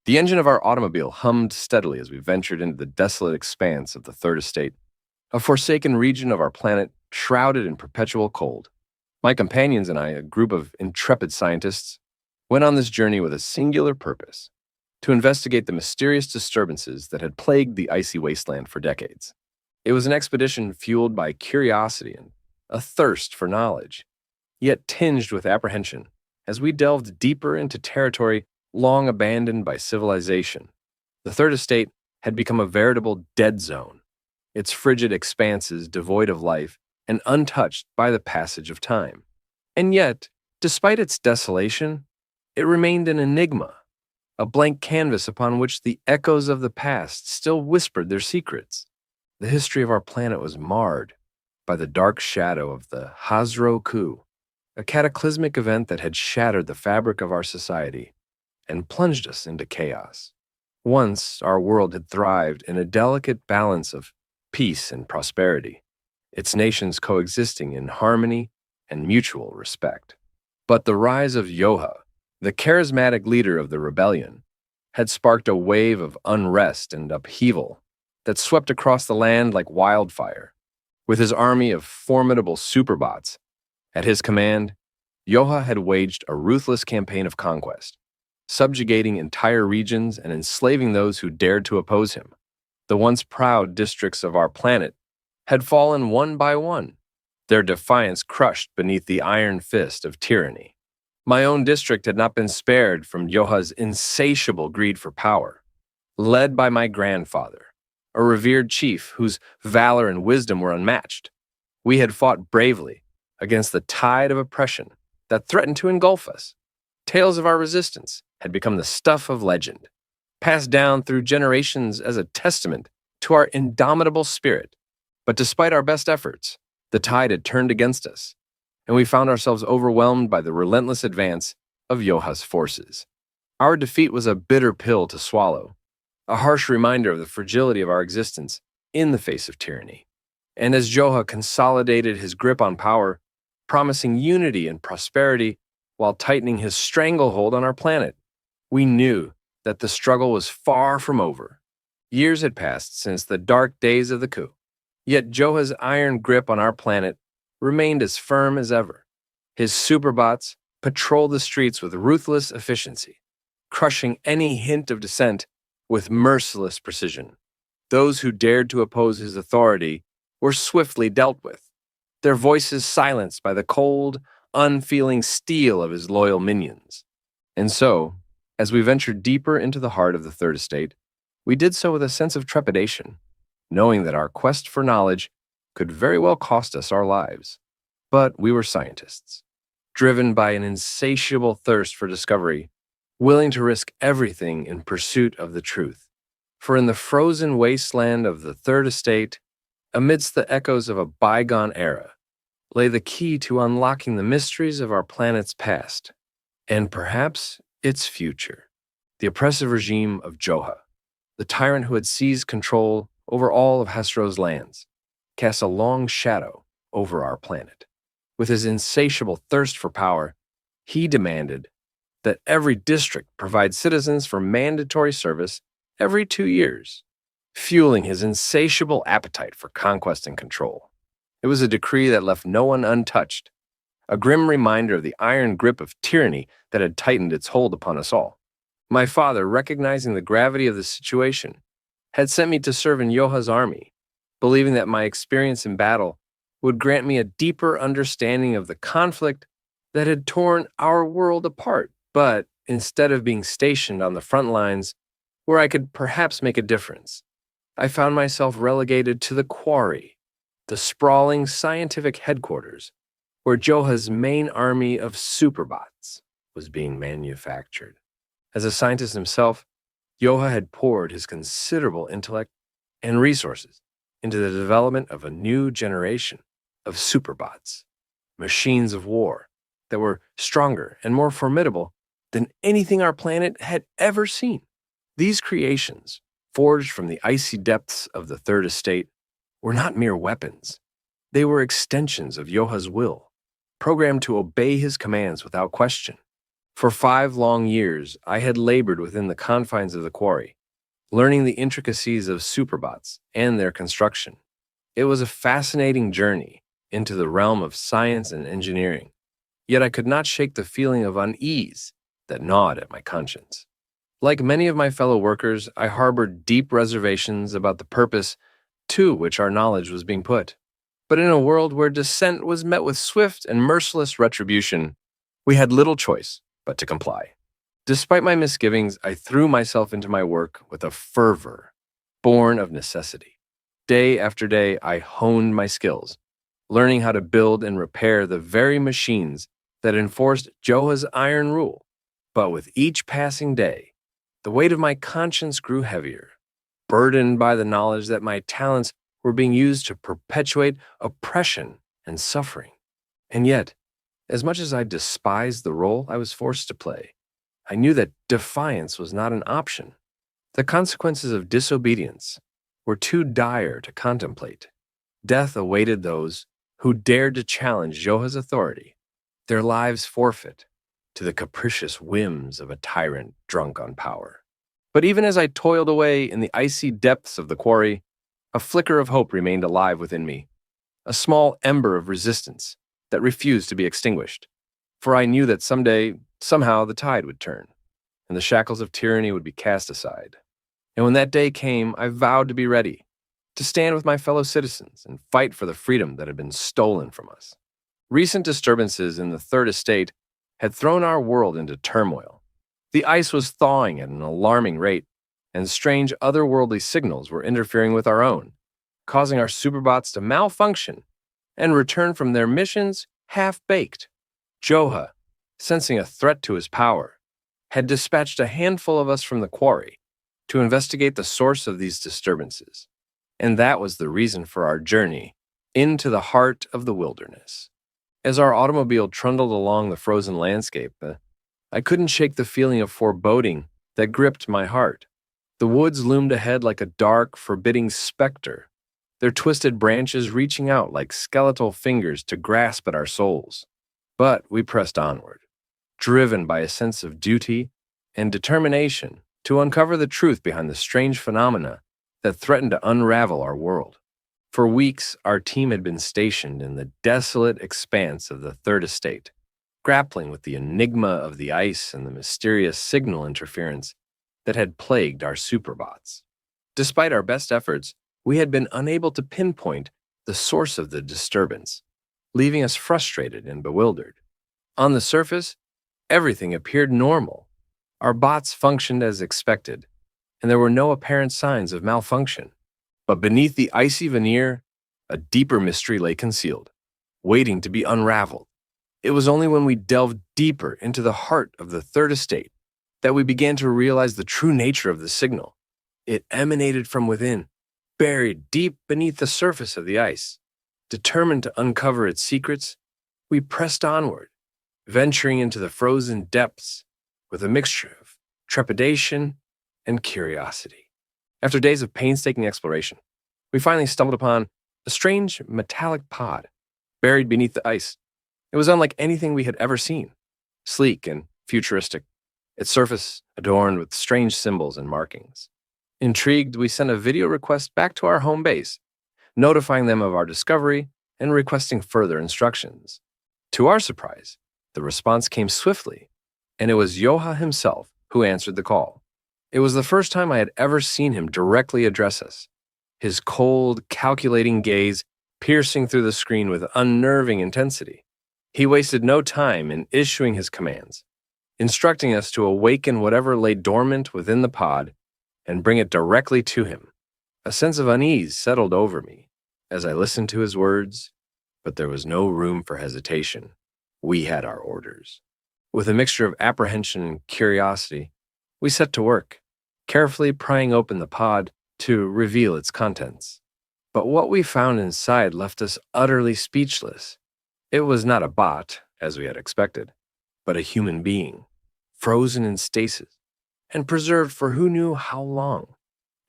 The engine of our automobile hummed steadily as we ventured into the desolate expanse of the Third Estate, a forsaken region of our planet shrouded in perpetual cold. My companions and I, a group of intrepid scientists, went on this journey with a singular purpose: to investigate the mysterious disturbances that had plagued the icy wasteland for decades. It was an expedition fueled by curiosity and a thirst for knowledge, yet tinged with apprehension as we delved deeper into territory long abandoned by civilization. The Third Estate had become a veritable dead zone, its frigid expanses devoid of life and untouched by the passage of time. And yet, despite its desolation, it remained an enigma, a blank canvas upon which the echoes of the past still whispered their secrets. The history of our planet was marred by the dark shadow of the Hasro coup, a cataclysmic event that had shattered the fabric of our society and plunged us into chaos. Once, our world had thrived in a delicate balance of peace and prosperity, its nations coexisting in harmony and mutual respect. But the rise of Yoha, the charismatic leader of the rebellion, had sparked a wave of unrest and upheaval that swept across the land like wildfire. With his army of formidable superbots at his command, Yoha had waged a ruthless campaign of conquest, subjugating entire regions and enslaving those who dared to oppose him. The once proud districts of our planet had fallen one by one, their defiance crushed beneath the iron fist of tyranny. My own district had not been spared from Yoha's insatiable greed for power. Led by my grandfather, a revered chief whose valor and wisdom were unmatched, we had fought bravely against the tide of oppression that threatened to engulf us. Tales of our resistance had become the stuff of legend, passed down through generations as a testament to our indomitable spirit. But despite our best efforts, the tide had turned against us, and we found ourselves overwhelmed by the relentless advance of Yoha's forces. Our defeat was a bitter pill to swallow, a harsh reminder of the fragility of our existence in the face of tyranny. And as Yoha consolidated his grip on power, promising unity and prosperity while tightening his stranglehold on our planet, we knew that the struggle was far from over. Years had passed since the dark days of the coup, yet Yoha's iron grip on our planet remained as firm as ever. His superbots patrolled the streets with ruthless efficiency, crushing any hint of dissent with merciless precision. Those who dared to oppose his authority were swiftly dealt with, their voices silenced by the cold, unfeeling steel of his loyal minions. And so, as we ventured deeper into the heart of the Third Estate, we did so with a sense of trepidation, knowing that our quest for knowledge could very well cost us our lives. But we were scientists, driven by an insatiable thirst for discovery, willing to risk everything in pursuit of the truth. For in the frozen wasteland of the Third Estate, amidst the echoes of a bygone era, lay the key to unlocking the mysteries of our planet's past, and perhaps its future. The oppressive regime of Yoha, the tyrant who had seized control over all of Hasro's lands, cast a long shadow over our planet. With his insatiable thirst for power, he demanded that every district provide citizens for mandatory service every 2 years, fueling his insatiable appetite for conquest and control. It was a decree that left no one untouched, a grim reminder of the iron grip of tyranny that had tightened its hold upon us all. My father, recognizing the gravity of the situation, had sent me to serve in Yoha's army, believing that my experience in battle would grant me a deeper understanding of the conflict that had torn our world apart. But instead of being stationed on the front lines where I could perhaps make a difference, I found myself relegated to the quarry, the sprawling scientific headquarters where Yoha's main army of superbots was being manufactured. As a scientist himself, Yoha had poured his considerable intellect and resources into the development of a new generation of superbots, machines of war that were stronger and more formidable than anything our planet had ever seen. These creations, forged from the icy depths of the Third Estate, were not mere weapons. They were extensions of Yoha's will, programmed to obey his commands without question. For 5 long years, I had labored within the confines of the quarry, learning the intricacies of superbots and their construction. It was a fascinating journey into the realm of science and engineering, yet I could not shake the feeling of unease that gnawed at my conscience. Like many of my fellow workers, I harbored deep reservations about the purpose to which our knowledge was being put. But in a world where dissent was met with swift and merciless retribution, we had little choice but to comply. Despite my misgivings, I threw myself into my work with a fervor born of necessity. Day after day, I honed my skills, learning how to build and repair the very machines that enforced Joha's iron rule. But with each passing day, the weight of my conscience grew heavier, burdened by the knowledge that my talents were being used to perpetuate oppression and suffering. And yet, as much as I despised the role I was forced to play, I knew that defiance was not an option. The consequences of disobedience were too dire to contemplate. Death awaited those who dared to challenge Joha's authority, their lives forfeit to the capricious whims of a tyrant drunk on power. But even as I toiled away in the icy depths of the quarry, a flicker of hope remained alive within me, a small ember of resistance that refused to be extinguished. For I knew that someday, somehow, the tide would turn, and the shackles of tyranny would be cast aside. And when that day came, I vowed to be ready, to stand with my fellow citizens and fight for the freedom that had been stolen from us. Recent disturbances in the Third Estate had thrown our world into turmoil. The ice was thawing at an alarming rate, and strange otherworldly signals were interfering with our own, causing our superbots to malfunction and return from their missions half-baked. Joha, sensing a threat to his power, had dispatched a handful of us from the quarry to investigate the source of these disturbances, and that was the reason for our journey into the heart of the wilderness. As our automobile trundled along the frozen landscape, I couldn't shake the feeling of foreboding that gripped my heart. The woods loomed ahead like a dark, forbidding specter, their twisted branches reaching out like skeletal fingers to grasp at our souls. But we pressed onward, driven by a sense of duty and determination to uncover the truth behind the strange phenomena that threatened to unravel our world. For weeks, our team had been stationed in the desolate expanse of the Third Estate, grappling with the enigma of the ice and the mysterious signal interference that had plagued our superbots. Despite our best efforts, we had been unable to pinpoint the source of the disturbance, leaving us frustrated and bewildered. On the surface, everything appeared normal. Our bots functioned as expected, and there were no apparent signs of malfunction. But beneath the icy veneer, a deeper mystery lay concealed, waiting to be unraveled. It was only when we delved deeper into the heart of the Third Estate that we began to realize the true nature of the signal. It emanated from within, buried deep beneath the surface of the ice. Determined to uncover its secrets, we pressed onward, venturing into the frozen depths with a mixture of trepidation and curiosity. After days of painstaking exploration, we finally stumbled upon a strange metallic pod buried beneath the ice. It was unlike anything we had ever seen, sleek and futuristic, its surface adorned with strange symbols and markings. Intrigued, we sent a video request back to our home base, notifying them of our discovery and requesting further instructions. To our surprise, the response came swiftly, and it was Joha himself who answered the call. It was the first time I had ever seen him directly address us, his cold, calculating gaze piercing through the screen with unnerving intensity. He wasted no time in issuing his commands, instructing us to awaken whatever lay dormant within the pod and bring it directly to him. A sense of unease settled over me as I listened to his words, but there was no room for hesitation. We had our orders. With a mixture of apprehension and curiosity, we set to work, carefully prying open the pod to reveal its contents. But what we found inside left us utterly speechless. It was not a bot, as we had expected, but a human being, frozen in stasis and preserved for who knew how long.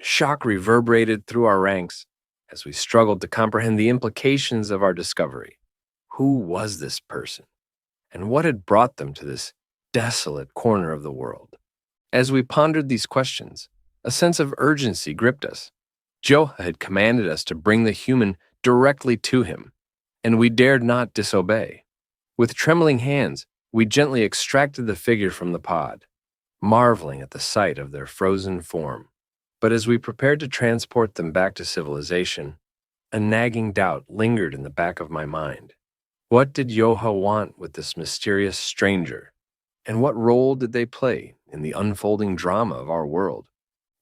Shock reverberated through our ranks as we struggled to comprehend the implications of our discovery. Who was this person, and what had brought them to this desolate corner of the world. As we pondered these questions, a sense of urgency gripped us. Joha had commanded us to bring the human directly to him, and we dared not disobey. With trembling hands, we gently extracted the figure from the pod, marveling at the sight of their frozen form. But as we prepared to transport them back to civilization, a nagging doubt lingered in the back of my mind. What did Joha want with this mysterious stranger? And what role did they play in the unfolding drama of our world?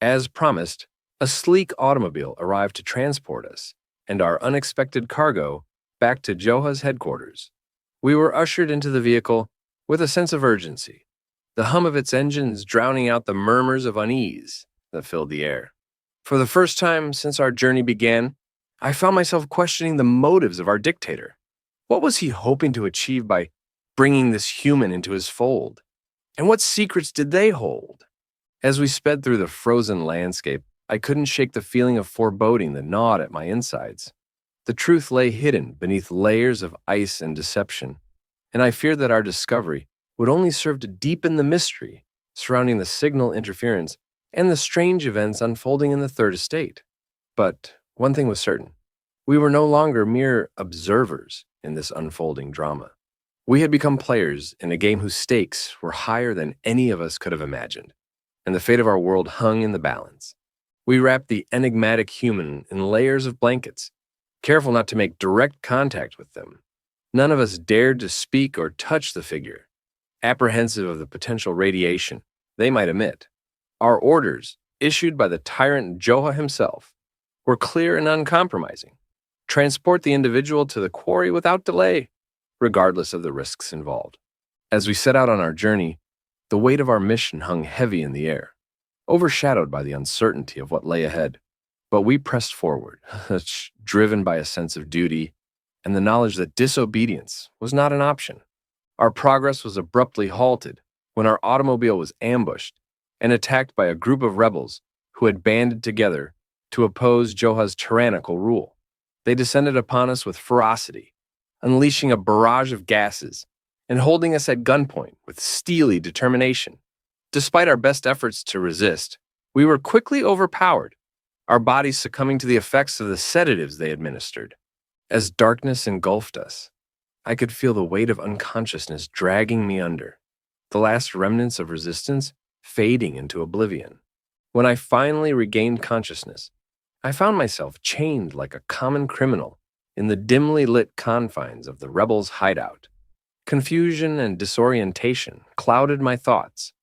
As promised, a sleek automobile arrived to transport us and our unexpected cargo back to Joha's headquarters. We were ushered into the vehicle with a sense of urgency, the hum of its engines drowning out the murmurs of unease that filled the air. For the first time since our journey began, I found myself questioning the motives of our dictator. What was he hoping to achieve by bringing this human into his fold? And what secrets did they hold? As we sped through the frozen landscape, I couldn't shake the feeling of foreboding that gnawed at my insides. The truth lay hidden beneath layers of ice and deception, and I feared that our discovery would only serve to deepen the mystery surrounding the signal interference and the strange events unfolding in the Third Estate. But one thing was certain. We were no longer mere observers in this unfolding drama. We had become players in a game whose stakes were higher than any of us could have imagined, and the fate of our world hung in the balance. We wrapped the enigmatic human in layers of blankets, careful not to make direct contact with them. None of us dared to speak or touch the figure, apprehensive of the potential radiation they might emit. Our orders, issued by the tyrant Joha himself, were clear and uncompromising. Transport the individual to the quarry without delay, regardless of the risks involved. As we set out on our journey, the weight of our mission hung heavy in the air, overshadowed by the uncertainty of what lay ahead. But we pressed forward, driven by a sense of duty and the knowledge that disobedience was not an option. Our progress was abruptly halted when our automobile was ambushed and attacked by a group of rebels who had banded together to oppose Joha's tyrannical rule. They descended upon us with ferocity, unleashing a barrage of gases and holding us at gunpoint with steely determination. Despite our best efforts to resist, we were quickly overpowered, our bodies succumbing to the effects of the sedatives they administered. As darkness engulfed us, I could feel the weight of unconsciousness dragging me under, the last remnants of resistance fading into oblivion. When I finally regained consciousness, I found myself chained like a common criminal in the dimly lit confines of the rebels' hideout. Confusion and disorientation clouded my thoughts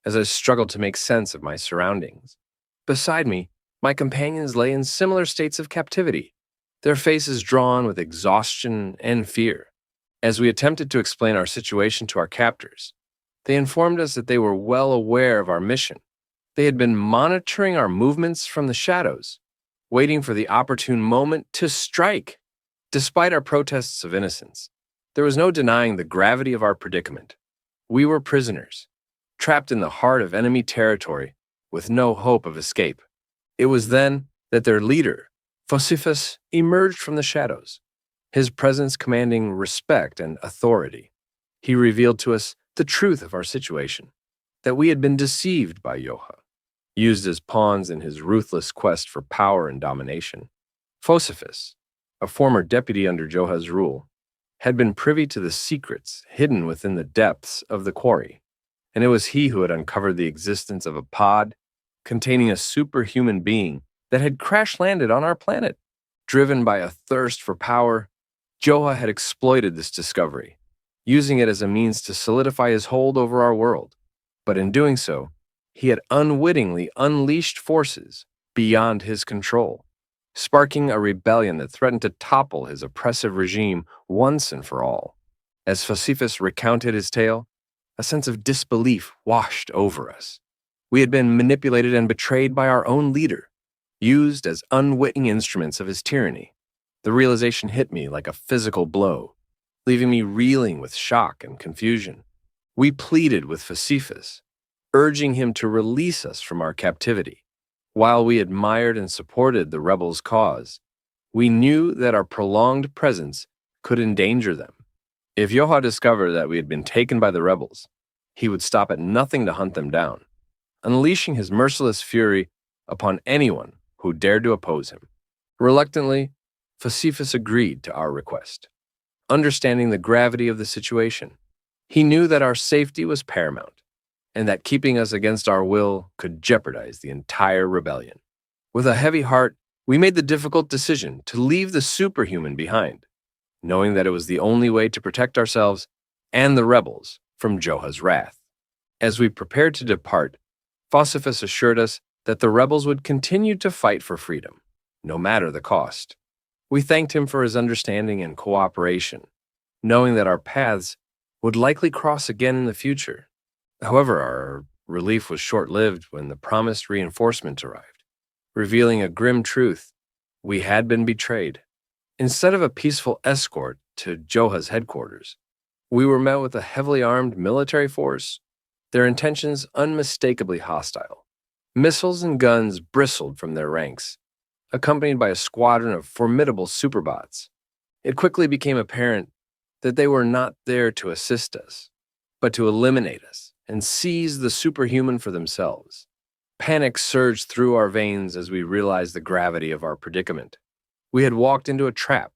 as I struggled to make sense of my surroundings. Beside me, my companions lay in similar states of captivity, their faces drawn with exhaustion and fear. As we attempted to explain our situation to our captors, they informed us that they were well aware of our mission. They had been monitoring our movements from the shadows, waiting for the opportune moment to strike. Despite our protests of innocence, there was no denying the gravity of our predicament. We were prisoners, trapped in the heart of enemy territory with no hope of escape. It was then that their leader, Sisyphus, emerged from the shadows, his presence commanding respect and authority. He revealed to us the truth of our situation, that we had been deceived by Joha, used as pawns in his ruthless quest for power and domination. Sisyphus, a former deputy under Joha's rule, had been privy to the secrets hidden within the depths of the quarry, and it was he who had uncovered the existence of a pod containing a superhuman being that had crash-landed on our planet. Driven by a thirst for power, Joha had exploited this discovery, using it as a means to solidify his hold over our world. But in doing so, he had unwittingly unleashed forces beyond his control, sparking a rebellion that threatened to topple his oppressive regime once and for all. As Sisyphus recounted his tale, a sense of disbelief washed over us. We had been manipulated and betrayed by our own leader, used as unwitting instruments of his tyranny. The realization hit me like a physical blow, leaving me reeling with shock and confusion. We pleaded with Sisyphus, urging him to release us from our captivity. While we admired and supported the rebels' cause, we knew that our prolonged presence could endanger them. If Joha discovered that we had been taken by the rebels, He would stop at nothing to hunt them down, unleashing his merciless fury upon anyone who dared to oppose him. Reluctantly, Sisyphus agreed to our request, understanding the gravity of the situation. He knew that our safety was paramount, and that keeping us against our will could jeopardize the entire rebellion. With a heavy heart, we made the difficult decision to leave the superhuman behind, knowing that it was the only way to protect ourselves and the rebels from Joha's wrath. As we prepared to depart, Sisyphus assured us that the rebels would continue to fight for freedom, no matter the cost. We thanked him for his understanding and cooperation, knowing that our paths would likely cross again in the future. However, our relief was short-lived when the promised reinforcement arrived, revealing a grim truth: we had been betrayed. Instead of a peaceful escort to Joha's headquarters, we were met with a heavily armed military force, their intentions unmistakably hostile. Missiles and guns bristled from their ranks, accompanied by a squadron of formidable superbots. It quickly became apparent that they were not there to assist us, but to eliminate us and seize the superhuman for themselves. Panic surged through our veins as we realized the gravity of our predicament. We had walked into a trap,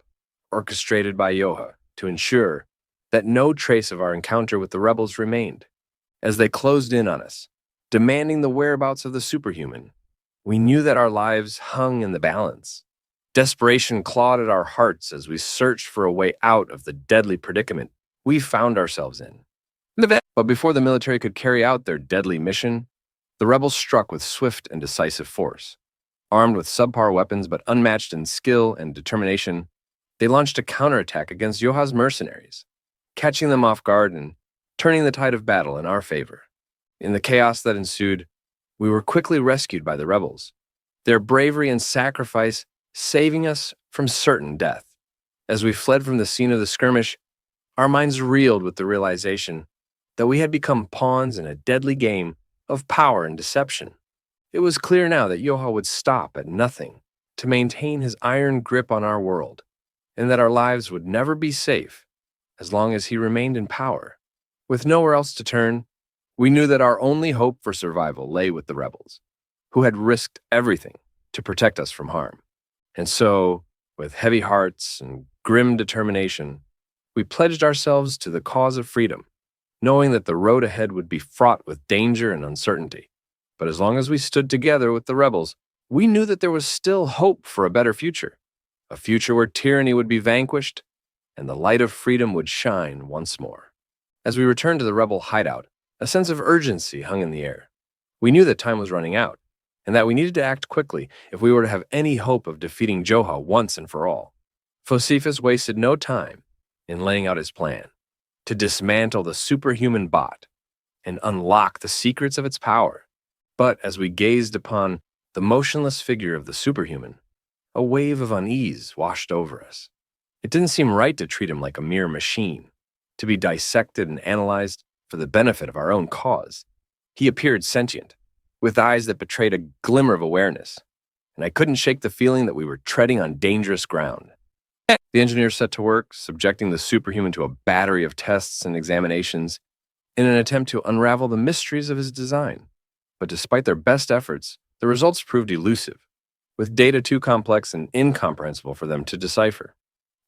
orchestrated by Joha, to ensure that no trace of our encounter with the rebels remained. As they closed in on us, demanding the whereabouts of the superhuman, we knew that our lives hung in the balance. Desperation clawed at our hearts as we searched for a way out of the deadly predicament we found ourselves in. But before the military could carry out their deadly mission, the rebels struck with swift and decisive force. Armed with subpar weapons but unmatched in skill and determination, they launched a counterattack against Joha's mercenaries, catching them off guard and turning the tide of battle in our favor. In the chaos that ensued, we were quickly rescued by the rebels, their bravery and sacrifice saving us from certain death. As we fled from the scene of the skirmish, our minds reeled with the realization that we had become pawns in a deadly game of power and deception. It was clear now that Joha would stop at nothing to maintain his iron grip on our world, and that our lives would never be safe as long as he remained in power. With nowhere else to turn, we knew that our only hope for survival lay with the rebels, who had risked everything to protect us from harm. And so, with heavy hearts and grim determination, we pledged ourselves to the cause of freedom, knowing that the road ahead would be fraught with danger and uncertainty. But as long as we stood together with the rebels, we knew that there was still hope for a better future, a future where tyranny would be vanquished and the light of freedom would shine once more. As we returned to the rebel hideout, a sense of urgency hung in the air. We knew that time was running out, and that we needed to act quickly if we were to have any hope of defeating Joha once and for all. Sisyphus wasted no time in laying out his plan to dismantle the superhuman bot and unlock the secrets of its power. But as we gazed upon the motionless figure of the superhuman, a wave of unease washed over us. It didn't seem right to treat him like a mere machine, to be dissected and analyzed for the benefit of our own cause. He appeared sentient, with eyes that betrayed a glimmer of awareness, and I couldn't shake the feeling that we were treading on dangerous ground. The engineers set to work, subjecting the superhuman to a battery of tests and examinations in an attempt to unravel the mysteries of his design. But despite their best efforts, the results proved elusive, with data too complex and incomprehensible for them to decipher.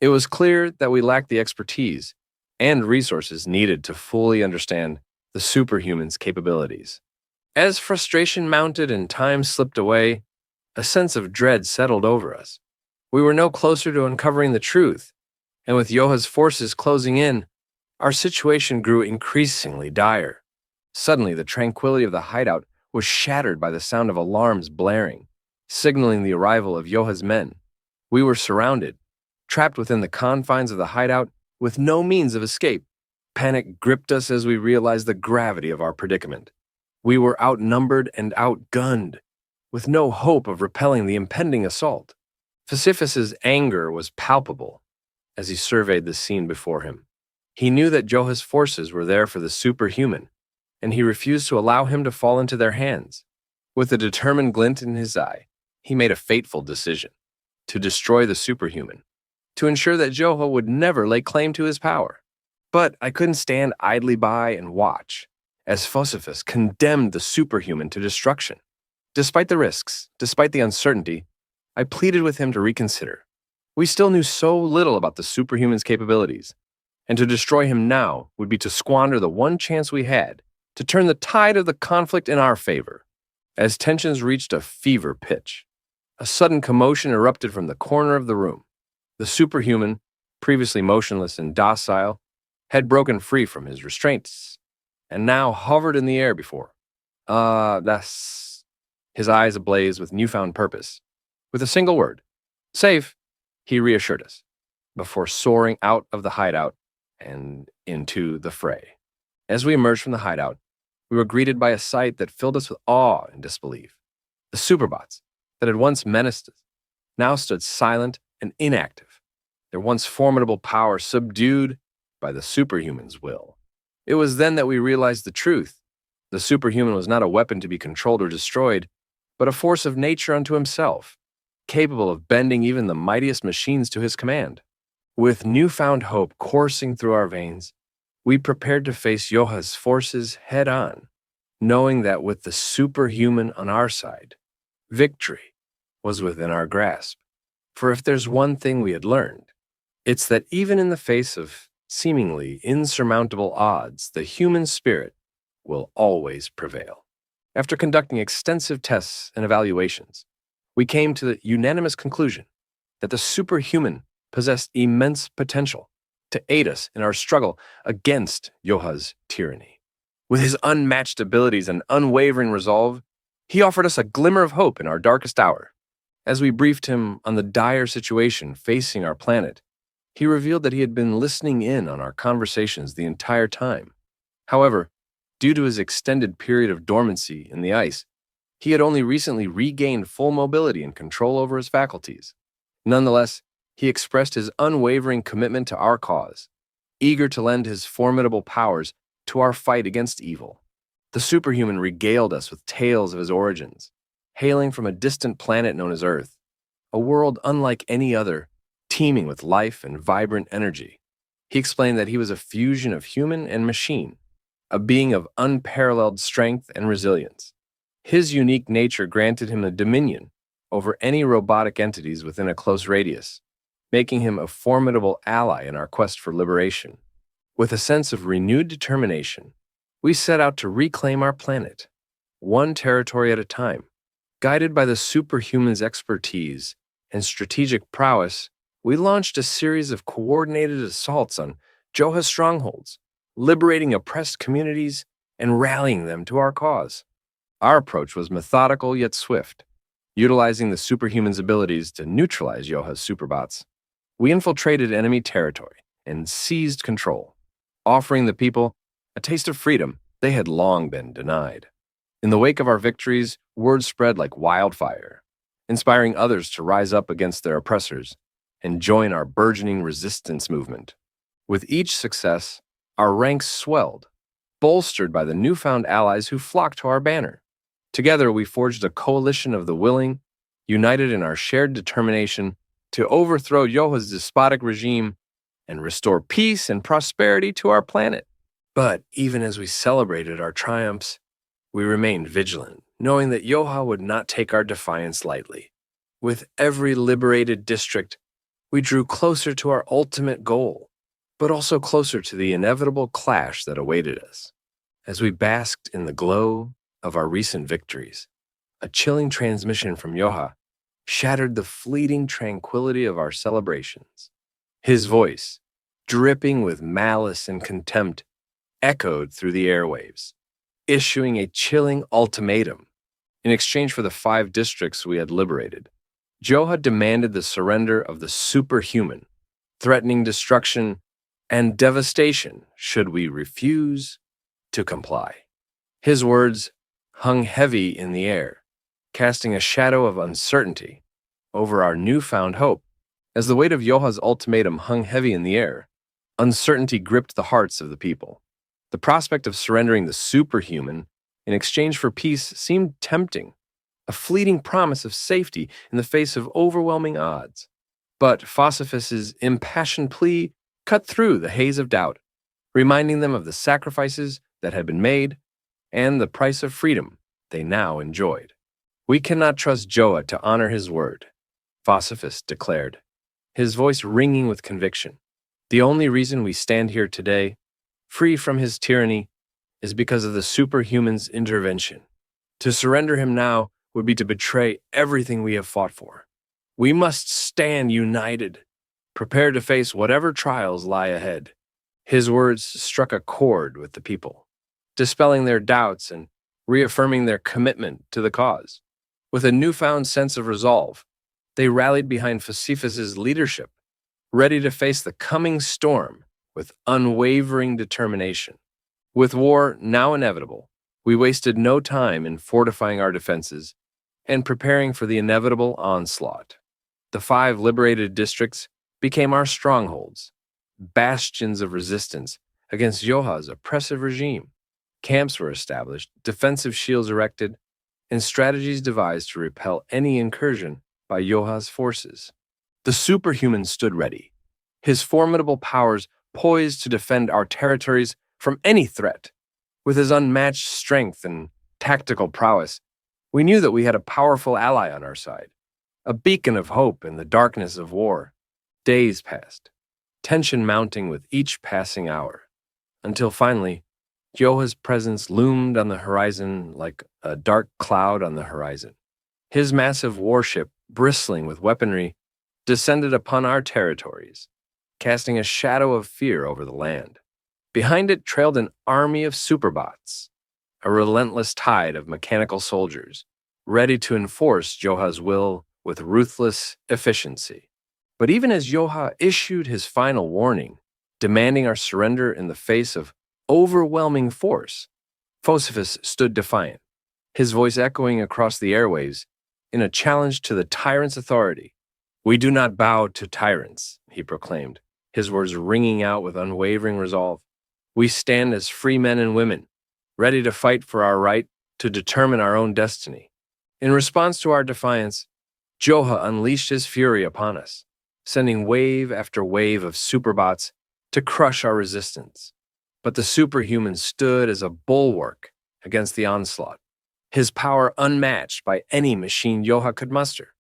It was clear that we lacked the expertise and resources needed to fully understand the superhuman's capabilities. As frustration mounted and time slipped away, a sense of dread settled over us. We were no closer to uncovering the truth, and with Joha's forces closing in, our situation grew increasingly dire. Suddenly, the tranquility of the hideout was shattered by the sound of alarms blaring, signaling the arrival of Joha's men. We were surrounded, trapped within the confines of the hideout with no means of escape. Panic gripped us as we realized the gravity of our predicament. We were outnumbered and outgunned, with no hope of repelling the impending assault. Sisyphus's anger was palpable as he surveyed the scene before him. He knew that Joha's forces were there for the superhuman, and he refused to allow him to fall into their hands. With a determined glint in his eye, he made a fateful decision: to destroy the superhuman, to ensure that Joha would never lay claim to his power. But I couldn't stand idly by and watch as Sisyphus condemned the superhuman to destruction. Despite the risks, despite the uncertainty, I pleaded with him to reconsider. We still knew so little about the superhuman's capabilities, and to destroy him now would be to squander the one chance we had to turn the tide of the conflict in our favor. As tensions reached a fever pitch, a sudden commotion erupted from the corner of the room. The superhuman, previously motionless and docile, had broken free from his restraints and now hovered in the air before. That's... His eyes ablaze with newfound purpose. With a single word, safe, he reassured us, before soaring out of the hideout and into the fray. As we emerged from the hideout, we were greeted by a sight that filled us with awe and disbelief. The superbots that had once menaced us now stood silent and inactive, their once formidable power subdued by the superhuman's will. It was then that we realized the truth. The superhuman was not a weapon to be controlled or destroyed, but a force of nature unto himself, capable of bending even the mightiest machines to his command. With newfound hope coursing through our veins, we prepared to face Yoha's forces head-on, knowing that with the superhuman on our side, victory was within our grasp. For if there's one thing we had learned, it's that even in the face of seemingly insurmountable odds, the human spirit will always prevail. After conducting extensive tests and evaluations, we came to the unanimous conclusion that the superhuman possessed immense potential to aid us in our struggle against Yoha's tyranny. With his unmatched abilities and unwavering resolve, he offered us a glimmer of hope in our darkest hour. As we briefed him on the dire situation facing our planet, he revealed that he had been listening in on our conversations the entire time. However, due to his extended period of dormancy in the ice, he had only recently regained full mobility and control over his faculties. Nonetheless, he expressed his unwavering commitment to our cause, eager to lend his formidable powers to our fight against evil. The superhuman regaled us with tales of his origins, hailing from a distant planet known as Earth, a world unlike any other, teeming with life and vibrant energy. He explained that he was a fusion of human and machine, a being of unparalleled strength and resilience. His unique nature granted him a dominion over any robotic entities within a close radius, making him a formidable ally in our quest for liberation. With a sense of renewed determination, we set out to reclaim our planet, one territory at a time. Guided by the superhuman's expertise and strategic prowess, we launched a series of coordinated assaults on Joha's strongholds, liberating oppressed communities and rallying them to our cause. Our approach was methodical yet swift, utilizing the superhuman's abilities to neutralize Yoha's superbots. We infiltrated enemy territory and seized control, offering the people a taste of freedom they had long been denied. In the wake of our victories, word spread like wildfire, inspiring others to rise up against their oppressors and join our burgeoning resistance movement. With each success, our ranks swelled, bolstered by the newfound allies who flocked to our banner. Together, we forged a coalition of the willing, united in our shared determination to overthrow Yoha's despotic regime and restore peace and prosperity to our planet. But even as we celebrated our triumphs, we remained vigilant, knowing that Yoha would not take our defiance lightly. With every liberated district, we drew closer to our ultimate goal, but also closer to the inevitable clash that awaited us. As we basked in the glow of our recent victories, a chilling transmission from Yoha shattered the fleeting tranquility of our celebrations. His voice, dripping with malice and contempt, echoed through the airwaves, issuing a chilling ultimatum. In exchange for the 5 districts we had liberated, Yoha demanded the surrender of the superhuman, threatening destruction and devastation should we refuse to comply. His words hung heavy in the air, casting a shadow of uncertainty over our newfound hope. As the weight of Yoha's ultimatum hung heavy in the air, uncertainty gripped the hearts of the people. The prospect of surrendering the superhuman in exchange for peace seemed tempting, a fleeting promise of safety in the face of overwhelming odds. But Sisyphus's impassioned plea cut through the haze of doubt, reminding them of the sacrifices that had been made and the price of freedom they now enjoyed. "We cannot trust Joah to honor his word," Phosphorus declared, his voice ringing with conviction. "The only reason we stand here today, free from his tyranny, is because of the superhuman's intervention. To surrender him now would be to betray everything we have fought for. We must stand united, prepared to face whatever trials lie ahead." His words struck a chord with the people, dispelling their doubts and reaffirming their commitment to the cause. With a newfound sense of resolve, they rallied behind Phosphorus's leadership, ready to face the coming storm with unwavering determination. With war now inevitable, we wasted no time in fortifying our defenses and preparing for the inevitable onslaught. The 5 liberated districts became our strongholds, bastions of resistance against Joha's oppressive regime. Camps were established, defensive shields erected, and strategies devised to repel any incursion by Joha's forces. The superhuman stood ready, his formidable powers poised to defend our territories from any threat. With his unmatched strength and tactical prowess, we knew that we had a powerful ally on our side, a beacon of hope in the darkness of war. Days passed, tension mounting with each passing hour, until finally, Joha's presence loomed on the horizon like a dark cloud on the horizon. His massive warship, bristling with weaponry, descended upon our territories, casting a shadow of fear over the land. Behind it trailed an army of superbots, a relentless tide of mechanical soldiers, ready to enforce Joha's will with ruthless efficiency. But even as Joha issued his final warning, demanding our surrender in the face of overwhelming force, Phosphorus stood defiant, his voice echoing across the airwaves in a challenge to the tyrant's authority. "We do not bow to tyrants," he proclaimed, his words ringing out with unwavering resolve. "We stand as free men and women, ready to fight for our right to determine our own destiny." In response to our defiance, Joha unleashed his fury upon us, sending wave after wave of superbots to crush our resistance. But the superhuman stood as a bulwark against the onslaught, his power unmatched by any machine Joha could muster.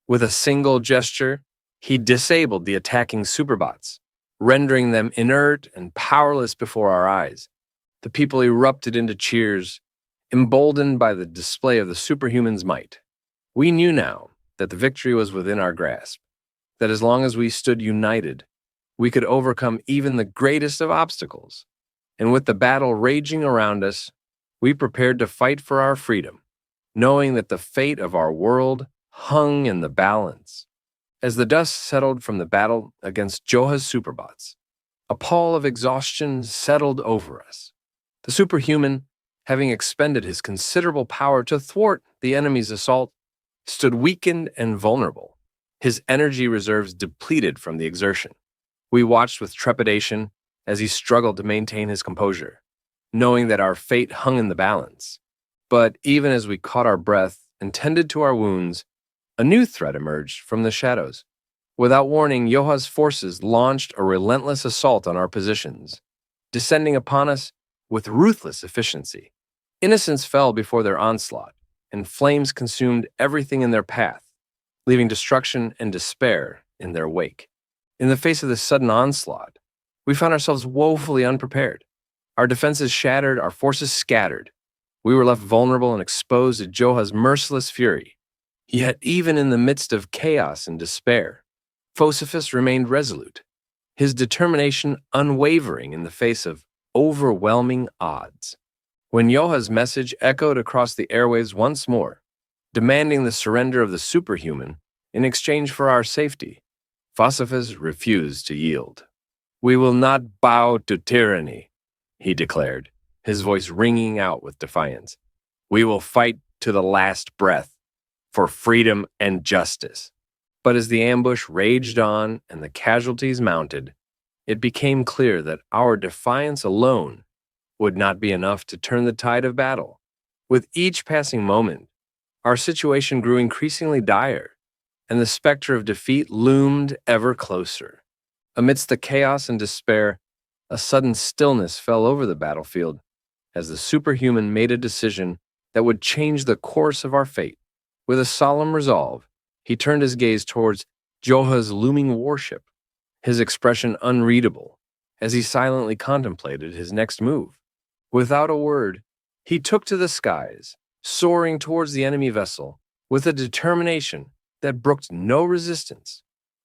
With a single gesture, he disabled the attacking superbots, rendering them inert and powerless before our eyes. The people erupted into cheers, emboldened by the display of the superhuman's might. We knew now that the victory was within our grasp, that as long as we stood united, we could overcome even the greatest of obstacles. And with the battle raging around us, we prepared to fight for our freedom, knowing that the fate of our world hung in the balance. As the dust settled from the battle against Joha's superbots, a pall of exhaustion settled over us. The superhuman, having expended his considerable power to thwart the enemy's assault, stood weakened and vulnerable, his energy reserves depleted from the exertion. We watched with trepidation as he struggled to maintain his composure, knowing that our fate hung in the balance. But even as we caught our breath and tended to our wounds, a new threat emerged from the shadows. Without warning, Joha's forces launched a relentless assault on our positions, descending upon us with ruthless efficiency. Innocents fell before their onslaught, and flames consumed everything in their path, leaving destruction and despair in their wake. In the face of this sudden onslaught, we found ourselves woefully unprepared. Our defenses shattered, our forces scattered. We were left vulnerable and exposed to Joha's merciless fury. Yet even in the midst of chaos and despair, Phosphorus remained resolute, his determination unwavering in the face of overwhelming odds. When Joha's message echoed across the airwaves once more, demanding the surrender of the superhuman in exchange for our safety, Phosphorus refused to yield. "We will not bow to tyranny," he declared, his voice ringing out with defiance. "We will fight to the last breath for freedom and justice." But as the ambush raged on and the casualties mounted, it became clear that our defiance alone would not be enough to turn the tide of battle. With each passing moment, our situation grew increasingly dire, and the specter of defeat loomed ever closer. Amidst the chaos and despair, a sudden stillness fell over the battlefield, as the superhuman made a decision that would change the course of our fate. With a solemn resolve, he turned his gaze towards Joha's looming warship, his expression unreadable as he silently contemplated his next move. Without a word, he took to the skies, soaring towards the enemy vessel with a determination that brooked no resistance.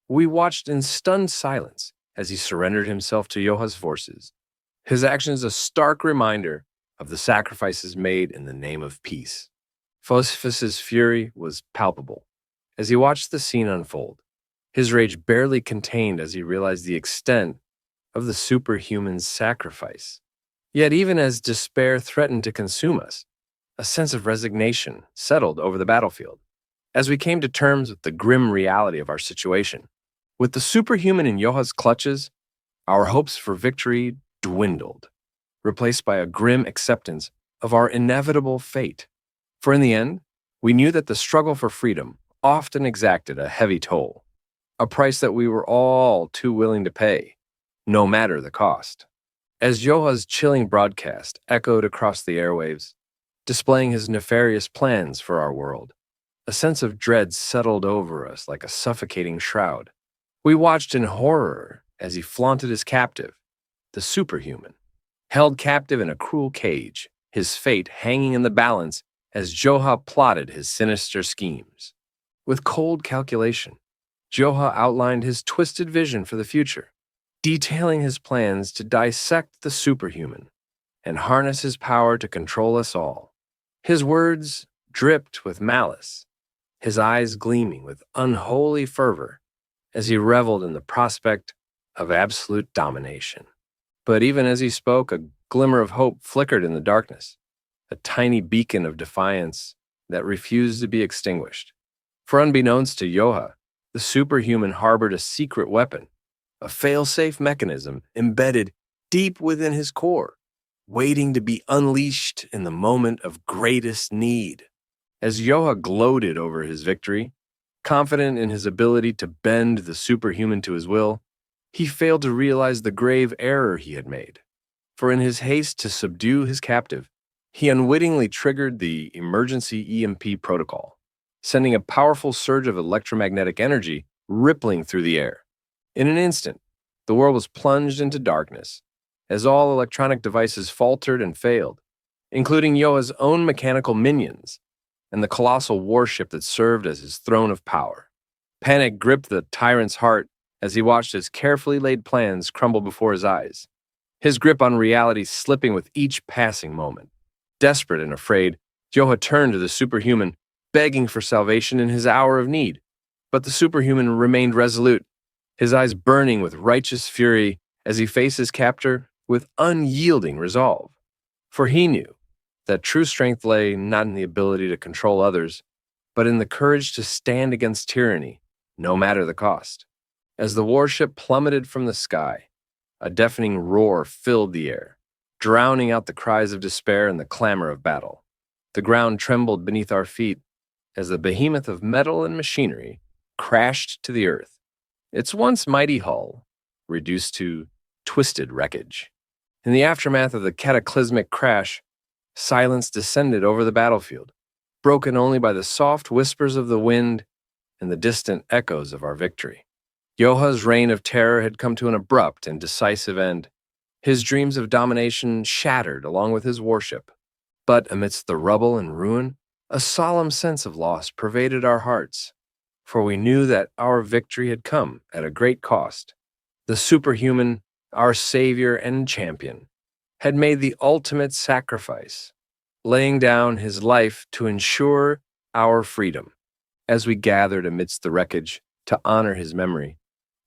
We watched in stunned silence as he surrendered himself to Joha's forces, his actions a stark reminder of the sacrifices made in the name of peace. Phosphus's fury was palpable as he watched the scene unfold, his rage barely contained as he realized the extent of the superhuman's sacrifice. Yet even as despair threatened to consume us, a sense of resignation settled over the battlefield as we came to terms with the grim reality of our situation. With the superhuman in Joha's clutches, our hopes for victory dwindled, replaced by a grim acceptance of our inevitable fate. For in the end, we knew that the struggle for freedom often exacted a heavy toll, a price that we were all too willing to pay, no matter the cost. As Joha's chilling broadcast echoed across the airwaves, displaying his nefarious plans for our world, a sense of dread settled over us like a suffocating shroud. We watched in horror as he flaunted his captive, the superhuman, held captive in a cruel cage, his fate hanging in the balance as Joha plotted his sinister schemes. With cold calculation, Joha outlined his twisted vision for the future, detailing his plans to dissect the superhuman and harness his power to control us all. His words dripped with malice, his eyes gleaming with unholy fervor as he reveled in the prospect of absolute domination. But even as he spoke, a glimmer of hope flickered in the darkness, a tiny beacon of defiance that refused to be extinguished. For unbeknownst to Joha, the superhuman harbored a secret weapon, a fail-safe mechanism embedded deep within his core, waiting to be unleashed in the moment of greatest need. As Joha gloated over his victory, confident in his ability to bend the superhuman to his will, he failed to realize the grave error he had made. For in his haste to subdue his captive, he unwittingly triggered the emergency EMP protocol, sending a powerful surge of electromagnetic energy rippling through the air. In an instant, the world was plunged into darkness, as all electronic devices faltered and failed, including Joha's own mechanical minions and the colossal warship that served as his throne of power. Panic gripped the tyrant's heart as he watched his carefully laid plans crumble before his eyes, his grip on reality slipping with each passing moment. Desperate and afraid, Joha turned to the superhuman, begging for salvation in his hour of need. But the superhuman remained resolute, his eyes burning with righteous fury as he faced his captor with unyielding resolve. For he knew that true strength lay not in the ability to control others, but in the courage to stand against tyranny, no matter the cost. As the warship plummeted from the sky, a deafening roar filled the air, drowning out the cries of despair and the clamor of battle. The ground trembled beneath our feet as the behemoth of metal and machinery crashed to the earth, its once mighty hull reduced to twisted wreckage. In the aftermath of the cataclysmic crash, silence descended over the battlefield, broken only by the soft whispers of the wind and the distant echoes of our victory. Joha's reign of terror had come to an abrupt and decisive end, his dreams of domination shattered along with his warship. But amidst the rubble and ruin, a solemn sense of loss pervaded our hearts, for we knew that our victory had come at a great cost. The superhuman, our savior and champion, had made the ultimate sacrifice, laying down his life to ensure our freedom. As we gathered amidst the wreckage to honor his memory,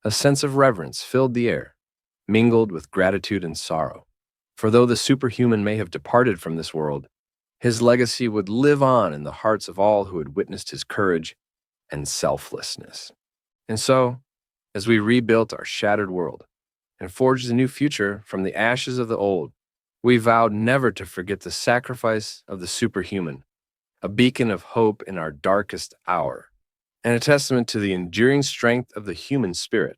a sense of reverence filled the air, mingled with gratitude and sorrow. For though the superhuman may have departed from this world, his legacy would live on in the hearts of all who had witnessed his courage and selflessness. And so, as we rebuilt our shattered world and forged a new future from the ashes of the old, we vowed never to forget the sacrifice of the superhuman, a beacon of hope in our darkest hour, and a testament to the enduring strength of the human spirit.